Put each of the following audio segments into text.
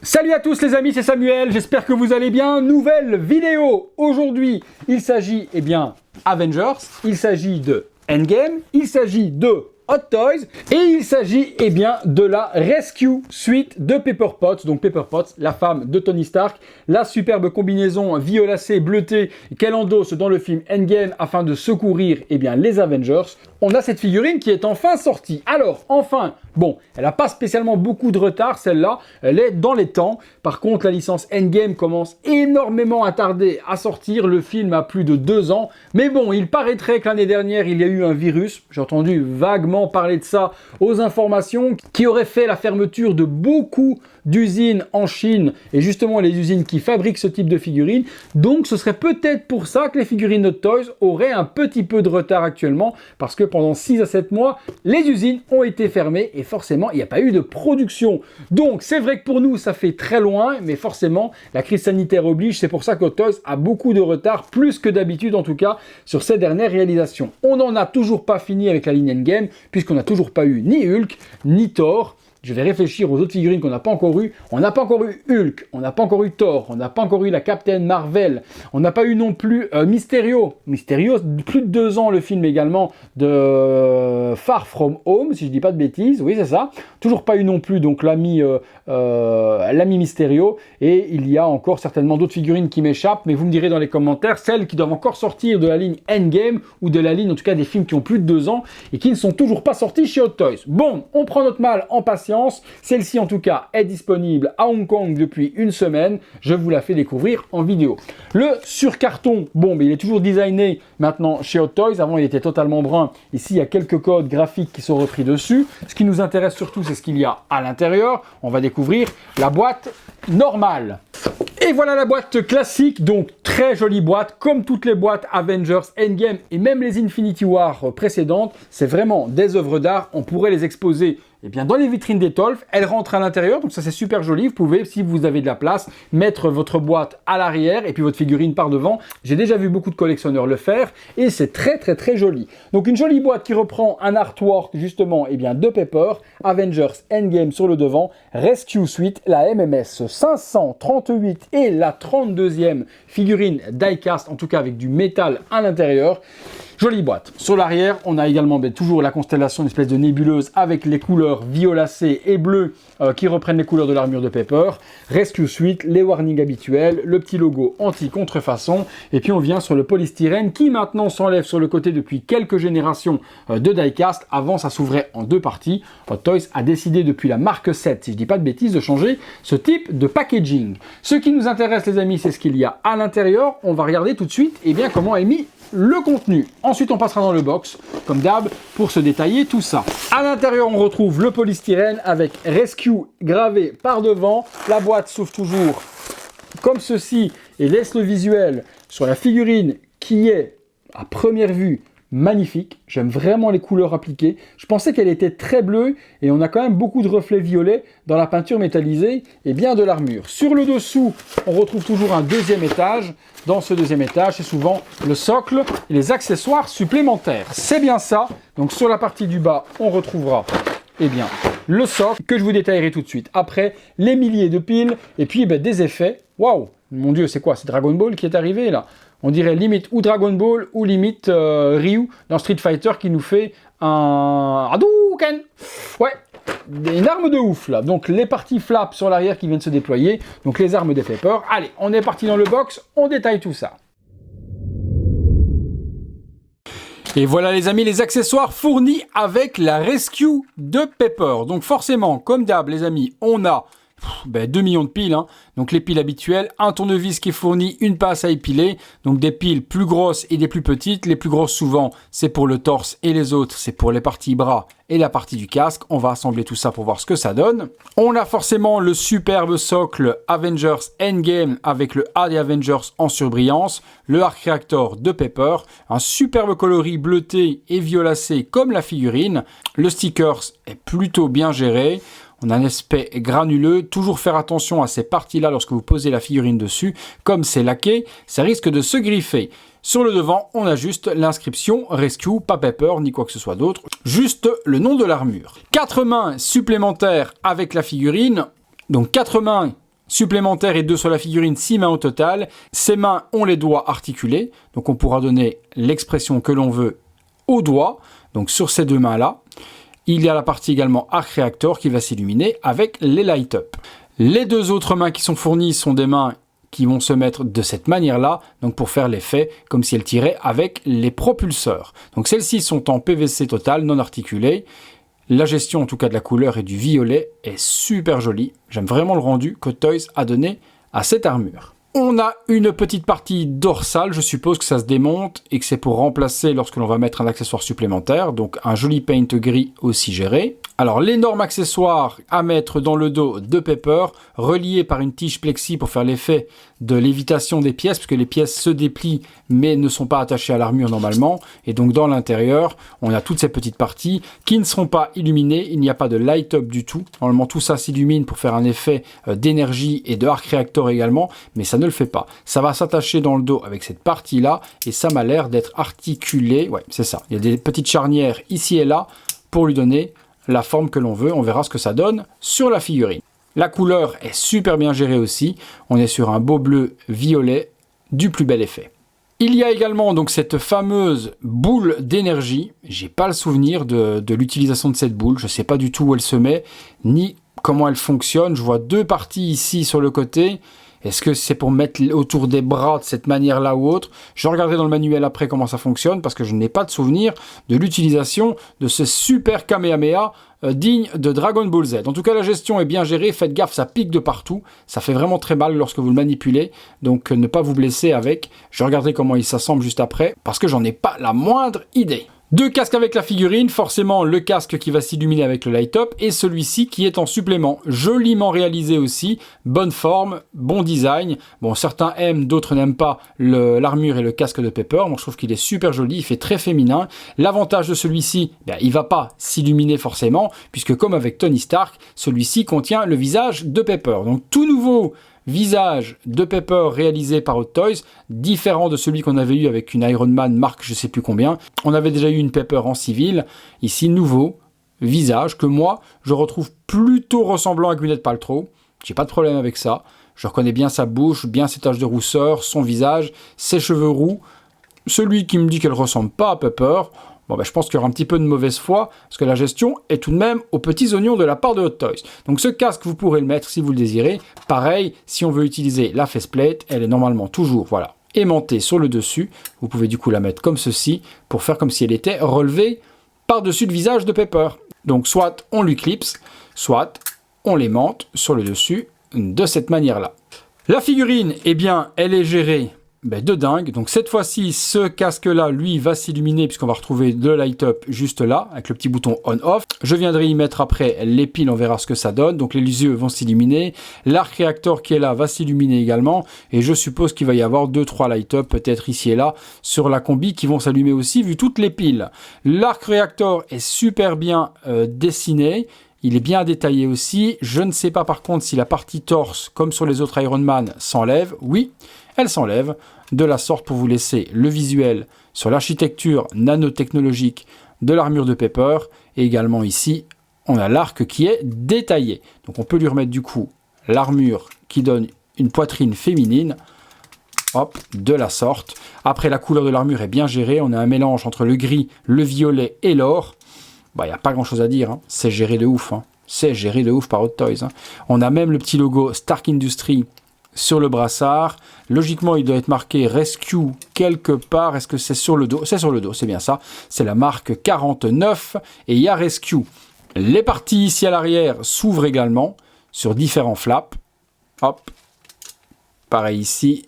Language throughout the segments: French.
Salut à tous les amis, c'est Samuel, j'espère que vous allez bien. Nouvelle vidéo. Aujourd'hui, il s'agit, Avengers, il s'agit de Endgame, il s'agit de Hot Toys et il s'agit de la Rescue Suite de Pepper Potts. Donc Pepper Potts, la femme de Tony Stark, la superbe combinaison violacée, bleutée qu'elle endosse dans le film Endgame afin de secourir les Avengers. On a cette figurine qui est enfin sortie. Alors, enfin, bon, elle n'a pas spécialement beaucoup de retard, celle-là, elle est dans les temps. Par contre, la licence Endgame commence énormément à tarder à sortir. Le film a plus de 2 ans. Mais bon, il paraîtrait que l'année dernière, il y a eu un virus. J'ai entendu vaguement parler de ça aux informations qui aurait fait la fermeture de beaucoup d'usines en Chine et justement les usines qui fabriquent ce type de figurines. Donc, ce serait peut-être pour ça que les figurines Hot Toys auraient un petit peu de retard actuellement parce que pendant 6 à 7 mois, les usines ont été fermées et forcément, il n'y a pas eu de production. Donc, c'est vrai que pour nous, ça fait très loin, mais forcément, la crise sanitaire oblige. C'est pour ça que Hot Toys a beaucoup de retard, plus que d'habitude en tout cas, sur ces dernières réalisations. On n'en a toujours pas fini avec la ligne Endgame, puisqu'on n'a toujours pas eu ni Hulk, ni Thor. Je vais réfléchir aux autres figurines qu'on n'a pas encore eu. On n'a pas encore eu Hulk, on n'a pas encore eu Thor, on n'a pas encore eu la Captain Marvel, on n'a pas eu non plus Mysterio. Mysterio, plus de 2 ans le film également de Far From Home, si je dis pas de bêtises, oui c'est ça. Toujours pas eu non plus donc l'ami Mysterio. Et il y a encore certainement d'autres figurines qui m'échappent, mais vous me direz dans les commentaires celles qui doivent encore sortir de la ligne Endgame ou de la ligne en tout cas des films qui ont plus de 2 ans et qui ne sont toujours pas sortis chez Hot Toys. Bon, on prend notre mal en patience. Celle-ci en tout cas est disponible à Hong Kong depuis 1 semaine. Je vous la fais découvrir en vidéo. Le sur-carton, bon, mais il est toujours designé maintenant chez Hot Toys. Avant, il était totalement brun. Ici, il y a quelques codes graphiques qui sont repris dessus. Ce qui nous intéresse surtout, c'est ce qu'il y a à l'intérieur. On va découvrir la boîte normale. Et voilà la boîte classique, donc très jolie boîte, comme toutes les boîtes Avengers, Endgame et même les Infinity War précédentes. C'est vraiment des œuvres d'art. On pourrait les exposer dans les vitrines d'Etolf. Elles rentrent à l'intérieur, donc ça c'est super joli. Vous pouvez, si vous avez de la place, mettre votre boîte à l'arrière et puis votre figurine par devant. J'ai déjà vu beaucoup de collectionneurs le faire et c'est très très très joli. Donc une jolie boîte qui reprend un artwork justement de Pepper, Avengers Endgame sur le devant, Rescue Suite, la MMS 538 et la 32e figurine die-cast, en tout cas avec du métal à l'intérieur. Jolie boîte. Sur l'arrière, on a également toujours la constellation, une espèce de nébuleuse avec les couleurs violacées et bleues qui reprennent les couleurs de l'armure de Pepper. Rescue Suite, les warnings habituels, le petit logo anti-contrefaçon. Et puis on vient sur le polystyrène qui maintenant s'enlève sur le côté depuis quelques générations de die-cast. Avant, ça s'ouvrait en 2 parties. Hot Toys a décidé depuis la Mark 7, si je dis pas de bêtises, de changer ce type de packaging. Ce qui nous intéresse les amis, c'est ce qu'il y a à l'intérieur. On va regarder tout de suite comment est mis le contenu. Ensuite, on passera dans le box, comme d'hab, pour se détailler tout ça. À l'intérieur, on retrouve le polystyrène avec Rescue gravé par devant. La boîte s'ouvre toujours comme ceci et laisse le visuel sur la figurine qui est, à première vue, magnifique. J'aime vraiment les couleurs appliquées. Je pensais qu'elle était très bleue et on a quand même beaucoup de reflets violets dans la peinture métallisée et bien de l'armure. Sur le dessous, on retrouve toujours un 2e étage. Dans ce 2e étage, c'est souvent le socle et les accessoires supplémentaires. C'est bien ça. Donc sur la partie du bas, on retrouvera le socle que je vous détaillerai tout de suite. Après, les milliers de piles et puis des effets. Waouh! Mon Dieu, c'est quoi? C'est Dragon Ball qui est arrivé là? On dirait limite ou Dragon Ball ou limite Ryu dans Street Fighter qui nous fait un Hadouken. Ouais, une arme de ouf là. Donc les parties flap sur l'arrière qui viennent se déployer. Donc les armes des Pepper. Allez, on est parti dans le box, on détaille tout ça. Et voilà les amis, les accessoires fournis avec la Rescue de Pepper. Donc forcément, comme d'hab les amis, on a 2 millions de piles, donc les piles habituelles, un tournevis qui fournit une passe à épiler, donc des piles plus grosses et des plus petites. Les plus grosses souvent c'est pour le torse et les autres c'est pour les parties bras et la partie du casque. On va assembler tout ça pour voir ce que ça donne. On a forcément le superbe socle Avengers Endgame avec le A des Avengers en surbrillance, le Arc Reactor de Pepper, un superbe coloris bleuté et violacé comme la figurine. Le sticker est plutôt bien géré. On a un aspect granuleux, toujours faire attention à ces parties-là lorsque vous posez la figurine dessus. Comme c'est laqué, ça risque de se griffer. Sur le devant, on a juste l'inscription Rescue, pas Pepper, ni quoi que ce soit d'autre. Juste le nom de l'armure. 4 mains supplémentaires avec la figurine. Donc 4 mains supplémentaires et 2 sur la figurine, 6 mains au total. Ces mains ont les doigts articulés, donc on pourra donner l'expression que l'on veut aux doigts, donc sur ces 2 mains-là. Il y a la partie également Arc Reactor qui va s'illuminer avec les Light Up. Les 2 autres mains qui sont fournies sont des mains qui vont se mettre de cette manière-là, donc pour faire l'effet comme si elles tiraient avec les propulseurs. Donc celles-ci sont en PVC total, non articulé. La gestion en tout cas de la couleur et du violet est super jolie. J'aime vraiment le rendu que Toys a donné à cette armure. On a une petite partie dorsale, je suppose que ça se démonte et que c'est pour remplacer lorsque l'on va mettre un accessoire supplémentaire, donc un joli paint gris aussi géré. Alors l'énorme accessoire à mettre dans le dos de Pepper, relié par une tige plexi pour faire l'effet de lévitation des pièces, parce que les pièces se déplient mais ne sont pas attachées à l'armure normalement, et donc dans l'intérieur, on a toutes ces petites parties qui ne seront pas illuminées, il n'y a pas de light up du tout. Normalement tout ça s'illumine pour faire un effet d'énergie et de arc réacteur également, mais ça ne le fait pas. Ça va s'attacher dans le dos avec cette partie-là, et ça m'a l'air d'être articulé, ouais c'est ça. Il y a des petites charnières ici et là pour lui donner la forme que l'on veut. On verra ce que ça donne sur la figurine. La couleur est super bien gérée aussi. On est sur un beau bleu violet du plus bel effet. Il y a également donc cette fameuse boule d'énergie. J'ai pas le souvenir de l'utilisation de cette boule. Je sais pas du tout où elle se met, ni comment elle fonctionne. Je vois 2 parties ici sur le côté. Est-ce que c'est pour mettre autour des bras de cette manière-là ou autre? Je regarderai dans le manuel après comment ça fonctionne, parce que je n'ai pas de souvenir de l'utilisation de ce super Kamehameha digne de Dragon Ball Z. En tout cas, la gestion est bien gérée. Faites gaffe, ça pique de partout. Ça fait vraiment très mal lorsque vous le manipulez. Donc, ne pas vous blesser avec. Je regarderai comment il s'assemble juste après, parce que j'en ai pas la moindre idée. 2 casques avec la figurine, forcément le casque qui va s'illuminer avec le light up et celui-ci qui est en supplément, joliment réalisé aussi, bonne forme, bon design. Bon, certains aiment, d'autres n'aiment pas l'armure et le casque de Pepper. Moi je trouve qu'il est super joli, il fait très féminin. L'avantage de celui-ci, il va pas s'illuminer forcément, puisque comme avec Tony Stark, celui-ci contient le visage de Pepper. Donc tout nouveau visage de Pepper réalisé par Hot Toys, différent de celui qu'on avait eu avec une Iron Man marque je sais plus combien. On avait déjà eu une Pepper en civil, ici nouveau visage que moi je retrouve plutôt ressemblant à Gwyneth Paltrow. J'ai pas de problème avec ça, je reconnais bien sa bouche, bien ses taches de rousseur, son visage, ses cheveux roux. Celui qui me dit qu'elle ressemble pas à Pepper, bon, je pense qu'il y aura un petit peu de mauvaise foi, parce que la gestion est tout de même aux petits oignons de la part de Hot Toys. Donc ce casque, vous pourrez le mettre si vous le désirez. Pareil, si on veut utiliser la faceplate, elle est normalement toujours, voilà, aimantée sur le dessus. Vous pouvez du coup la mettre comme ceci, pour faire comme si elle était relevée par-dessus le visage de Pepper. Donc soit on lui clipse, soit on l'aimante sur le dessus de cette manière-là. La figurine, eh bien, elle est gérée de dingue. Donc cette fois-ci, ce casque-là, lui, va s'illuminer puisqu'on va retrouver le light-up juste là, avec le petit bouton on-off. Je viendrai y mettre après les piles, on verra ce que ça donne. Donc les yeux vont s'illuminer. L'arc réacteur qui est là va s'illuminer également. Et je suppose qu'il va y avoir 2-3 light-up, peut-être ici et là, sur la combi qui vont s'allumer aussi, vu toutes les piles. L'arc réacteur est super bien dessiné. Il est bien détaillé aussi. Je ne sais pas par contre si la partie torse, comme sur les autres Iron Man, s'enlève. Oui, elle s'enlève de la sorte pour vous laisser le visuel sur l'architecture nanotechnologique de l'armure de Pepper. Et également ici, on a l'arc qui est détaillé. Donc on peut lui remettre du coup l'armure qui donne une poitrine féminine. Hop, de la sorte. Après, la couleur de l'armure est bien gérée. On a un mélange entre le gris, le violet et l'or. Il n'y a pas grand chose à dire, hein. C'est géré de ouf. Hein. C'est géré de ouf par Hot Toys. Hein. On a même le petit logo Stark Industries sur le brassard. Logiquement, il doit être marqué Rescue quelque part. Est-ce que c'est sur le dos? C'est sur le dos, c'est bien ça. C'est la marque 49 et il y a Rescue. Les parties ici à l'arrière s'ouvrent également sur différents flaps. Hop, pareil ici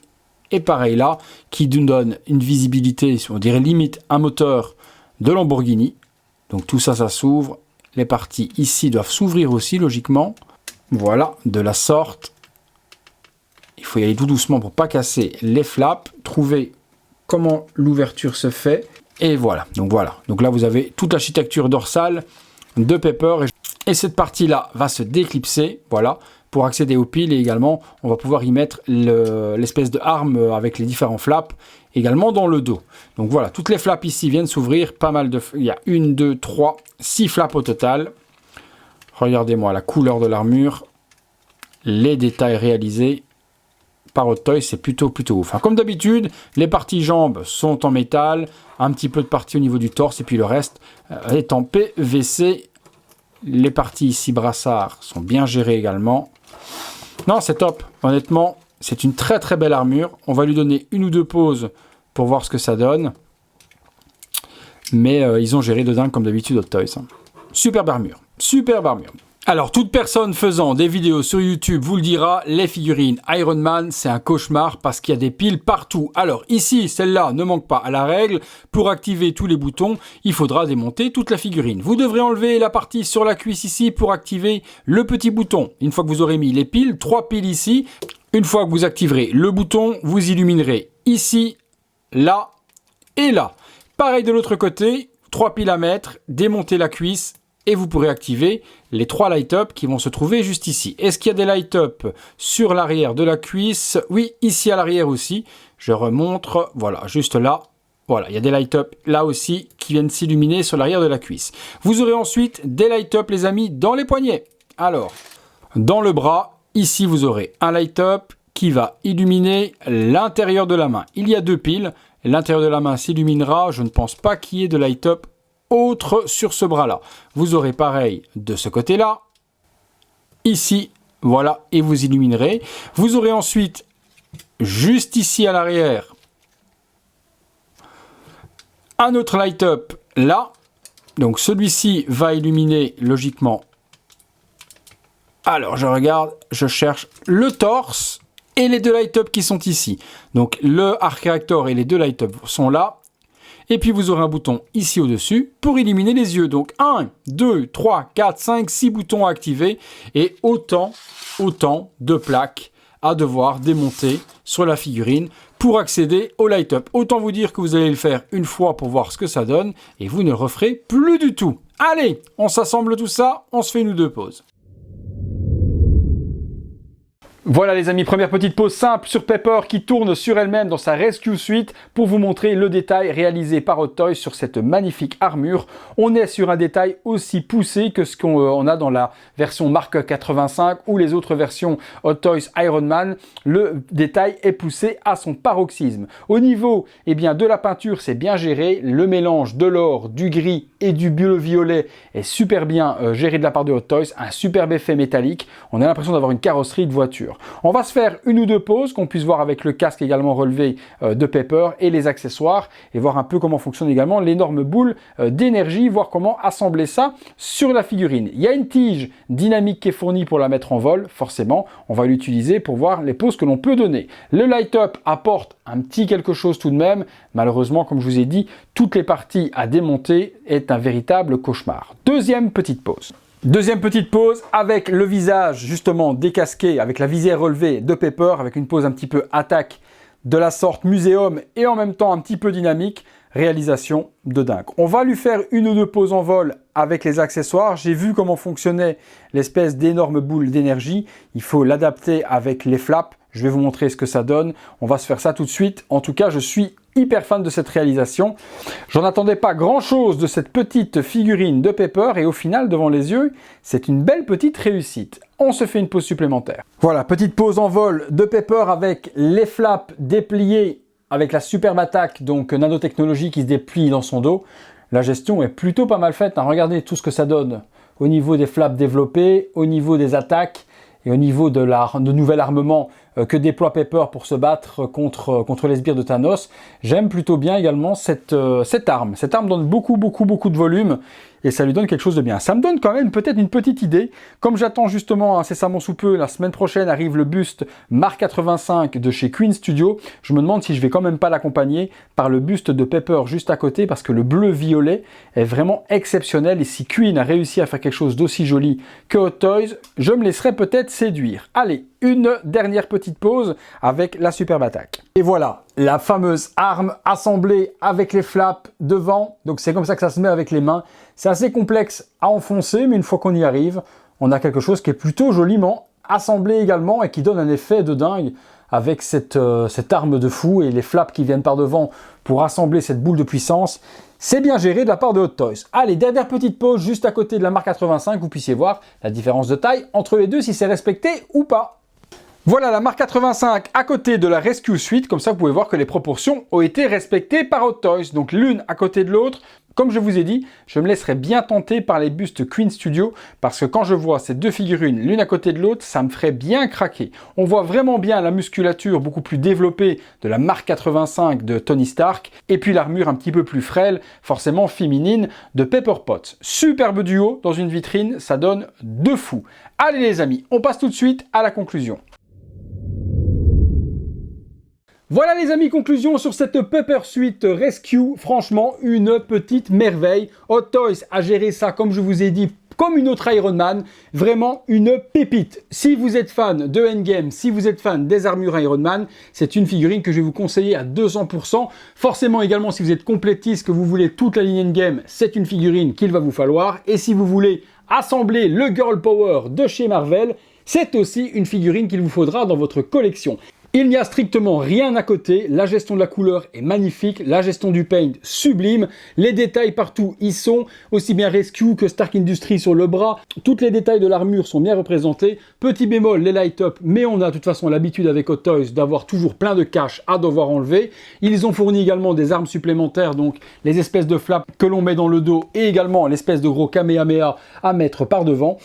et pareil là, qui nous donne une visibilité, on dirait limite un moteur de Lamborghini. Donc tout ça, ça s'ouvre. Les parties ici doivent s'ouvrir aussi, logiquement. Voilà, de la sorte. Il faut y aller tout doucement pour ne pas casser les flaps. Trouver comment l'ouverture se fait. Et voilà. Donc là, vous avez toute l'architecture dorsale de Pepper. Et cette partie-là va se déclipser. Voilà. Pour accéder aux piles. Et également, on va pouvoir y mettre l'espèce de arme avec les différents flaps. Également dans le dos. Donc voilà, toutes les flaps ici viennent s'ouvrir. Pas mal de... Il y a 1, 2, 3, 6 flaps au total. Regardez-moi la couleur de l'armure. les détails réalisés par Hot Toys, c'est plutôt ouf. Enfin, comme d'habitude, les parties jambes sont en métal, un petit peu de partie au niveau du torse, et puis le reste est en PVC. Les parties ici brassard sont bien gérées également. Non, c'est top. Honnêtement, c'est une très belle armure. On va lui donner une ou deux poses pour voir ce que ça donne. Mais ils ont géré de dingue comme d'habitude Hot Toys. Superbe armure. Superbe armure. Alors, toute personne faisant des vidéos sur YouTube vous le dira, les figurines Iron Man, c'est un cauchemar parce qu'il y a des piles partout. Alors ici, celle-là ne manque pas à la règle. Pour activer tous les boutons, il faudra démonter toute la figurine. Vous devrez enlever la partie sur la cuisse ici pour activer le petit bouton. Une fois que vous aurez mis les piles, 3 piles ici. Une fois que vous activerez le bouton, vous illuminerez ici, là et là. Pareil de l'autre côté, 3 piles à mettre, démonter la cuisse. Et vous pourrez activer les 3 light-up qui vont se trouver juste ici. Est-ce qu'il y a des light-up sur l'arrière de la cuisse? Oui, ici à l'arrière aussi. Je remontre, voilà, juste là. Voilà, il y a des light-up là aussi qui viennent s'illuminer sur l'arrière de la cuisse. Vous aurez ensuite des light-up, les amis, dans les poignets. Alors, dans le bras, ici vous aurez un light-up qui va illuminer l'intérieur de la main. Il y a 2 piles. L'intérieur de la main s'illuminera. Je ne pense pas qu'il y ait de light-up autre sur ce bras là. Vous aurez pareil de ce côté là, ici, voilà, et vous illuminerez. Vous aurez ensuite juste ici à l'arrière un autre light up là, donc celui-ci va illuminer logiquement. Alors je regarde, je cherche le torse et les 2 light up qui sont ici. Donc le arc réacteur et les 2 light up sont là. Et puis vous aurez un bouton ici au-dessus pour illuminer les yeux. Donc 1, 2, 3, 4, 5, 6 boutons à activer. Et autant de plaques à devoir démonter sur la figurine pour accéder au light-up. Autant vous dire que vous allez le faire une fois pour voir ce que ça donne. Et vous ne le referez plus du tout. Allez, on s'assemble tout ça, on se fait une ou deux pauses. Voilà les amis, première petite pause simple sur Pepper qui tourne sur elle-même dans sa Rescue Suite pour vous montrer le détail réalisé par Hot Toys sur cette magnifique armure. On est sur un détail aussi poussé que ce qu'on a dans la version Mark 85 ou les autres versions Hot Toys Iron Man. Le détail est poussé à son paroxysme. Au niveau de la peinture, c'est bien géré. Le mélange de l'or, du gris et du bleu-violet est super bien géré de la part de Hot Toys. Un superbe effet métallique. On a l'impression d'avoir une carrosserie de voiture. On va se faire une ou deux pauses, qu'on puisse voir avec le casque également relevé de Pepper et les accessoires, et voir un peu comment fonctionne également l'énorme boule d'énergie, voir comment assembler ça sur la figurine. Il y a une tige dynamique qui est fournie pour la mettre en vol, forcément, on va l'utiliser pour voir les pauses que l'on peut donner. Le light-up apporte un petit quelque chose tout de même, malheureusement, comme je vous ai dit, toutes les parties à démonter est un véritable cauchemar. Deuxième petite pause. Deuxième petite pause avec le visage justement décasqué, avec la visière relevée de Pepper, avec une pose un petit peu attaque de la sorte muséum et en même temps un petit peu dynamique, réalisation de dingue. On va lui faire une ou deux pauses en vol avec les accessoires. J'ai vu comment fonctionnait l'espèce d'énorme boule d'énergie. Il faut l'adapter avec les flaps. Je vais vous montrer ce que ça donne. On va se faire ça tout de suite. En tout cas, je suis hyper fan de cette réalisation. J'en attendais pas grand chose de cette petite figurine de Pepper et au final, devant les yeux, c'est une belle petite réussite. On se fait une pause supplémentaire. Voilà, petite pause en vol de Pepper avec les flaps dépliés avec la superbe attaque, donc nanotechnologie qui se déplie dans son dos. La gestion est plutôt pas mal faite. Regardez tout ce que ça donne au niveau des flaps développés, au niveau des attaques et au niveau de nouvel armement que déploie Pepper pour se battre contre les sbires de Thanos. J'aime plutôt bien également cette arme. Cette arme donne beaucoup de volume et ça lui donne quelque chose de bien. Ça me donne quand même peut-être une petite idée. Comme j'attends justement incessamment sous peu, la semaine prochaine arrive le buste Mark 85 de chez Queen Studio. Je me demande si je vais quand même pas l'accompagner par le buste de Pepper juste à côté parce que le bleu-violet est vraiment exceptionnel et si Queen a réussi à faire quelque chose d'aussi joli que Hot Toys, je me laisserai peut-être séduire. Allez, une dernière petite pause avec la superbe attaque. Et voilà, la fameuse arme assemblée avec les flaps devant. Donc c'est comme ça que ça se met avec les mains. C'est assez complexe à enfoncer, mais une fois qu'on y arrive, on a quelque chose qui est plutôt joliment assemblée également et qui donne un effet de dingue avec cette arme de fou et les flaps qui viennent par devant pour assembler cette boule de puissance. C'est bien géré de la part de Hot Toys. Allez, dernière petite pause juste à côté de la Mark 85, vous puissiez voir la différence de taille entre les deux, si c'est respecté ou pas. Voilà la Mark 85 à côté de la Rescue Suite, comme ça vous pouvez voir que les proportions ont été respectées par Hot Toys. Donc l'une à côté de l'autre. Comme je vous ai dit, je me laisserai bien tenter par les bustes Queen Studio parce que quand je vois ces deux figurines l'une à côté de l'autre, ça me ferait bien craquer. On voit vraiment bien la musculature beaucoup plus développée de la Mark 85 de Tony Stark et puis l'armure un petit peu plus frêle, forcément féminine, de Pepper Potts. Superbe duo dans une vitrine, ça donne de fou. Allez les amis, on passe tout de suite à la conclusion. Voilà les amis, conclusion sur cette Pepper Suite Rescue. Franchement, une petite merveille. Hot Toys a géré ça, comme je vous ai dit, comme une autre Iron Man. Vraiment une pépite. Si vous êtes fan de Endgame, si vous êtes fan des armures Iron Man, c'est une figurine que je vais vous conseiller à 200%. Forcément également, si vous êtes complétiste, que vous voulez toute la ligne Endgame, c'est une figurine qu'il va vous falloir. Et si vous voulez assembler le Girl Power de chez Marvel, c'est aussi une figurine qu'il vous faudra dans votre collection. Il n'y a strictement rien à côté, la gestion de la couleur est magnifique, la gestion du paint sublime, les détails partout y sont, aussi bien Rescue que Stark Industries sur le bras, tous les détails de l'armure sont bien représentés, petit bémol les light-up, mais on a de toute façon l'habitude avec Hot Toys d'avoir toujours plein de cash à devoir enlever. Ils ont fourni également des armes supplémentaires, donc les espèces de flaps que l'on met dans le dos et également l'espèce de gros Kamehameha à mettre par devant.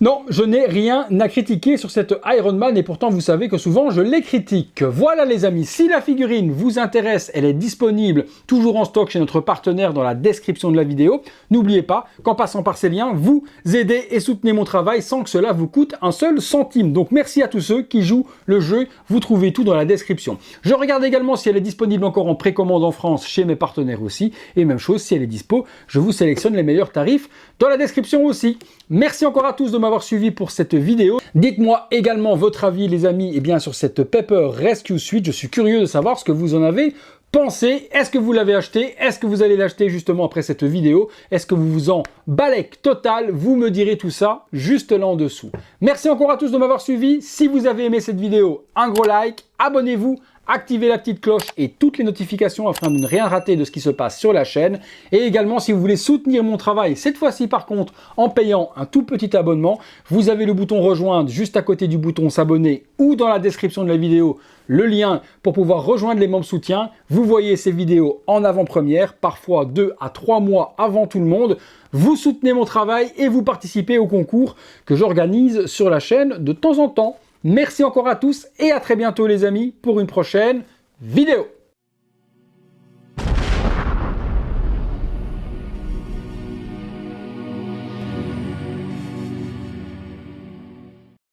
Non, je n'ai rien à critiquer sur cette Iron Man et pourtant vous savez que souvent je les critique. Voilà les amis, si la figurine vous intéresse, elle est disponible toujours en stock chez notre partenaire dans la description de la vidéo. N'oubliez pas qu'en passant par ces liens, vous aidez et soutenez mon travail sans que cela vous coûte un seul centime. Donc merci à tous ceux qui jouent le jeu, vous trouvez tout dans la description. Je regarde également si elle est disponible encore en précommande en France chez mes partenaires aussi. Et même chose, si elle est dispo, je vous sélectionne les meilleurs tarifs dans la description aussi. Merci encore à tous de m'avoir suivi pour cette vidéo. Dites-moi également votre avis les amis sur cette Pepper Rescue Suite. Je suis curieux de savoir ce que vous en avez pensé. Est-ce que vous l'avez acheté? Est-ce que vous allez l'acheter justement après cette vidéo? Est-ce que vous vous en balèque total? Vous me direz tout ça juste là en dessous. Merci encore à tous de m'avoir suivi. Si vous avez aimé cette vidéo, un gros like, abonnez-vous, activez la petite cloche et toutes les notifications afin de ne rien rater de ce qui se passe sur la chaîne. Et également, si vous voulez soutenir mon travail, cette fois-ci par contre, en payant un tout petit abonnement, vous avez le bouton rejoindre juste à côté du bouton s'abonner ou dans la description de la vidéo, le lien pour pouvoir rejoindre les membres soutiens. Vous voyez ces vidéos en avant-première, parfois 2 à 3 mois avant tout le monde. Vous soutenez mon travail et vous participez au concours que j'organise sur la chaîne de temps en temps. Merci encore à tous et à très bientôt les amis pour une prochaine vidéo.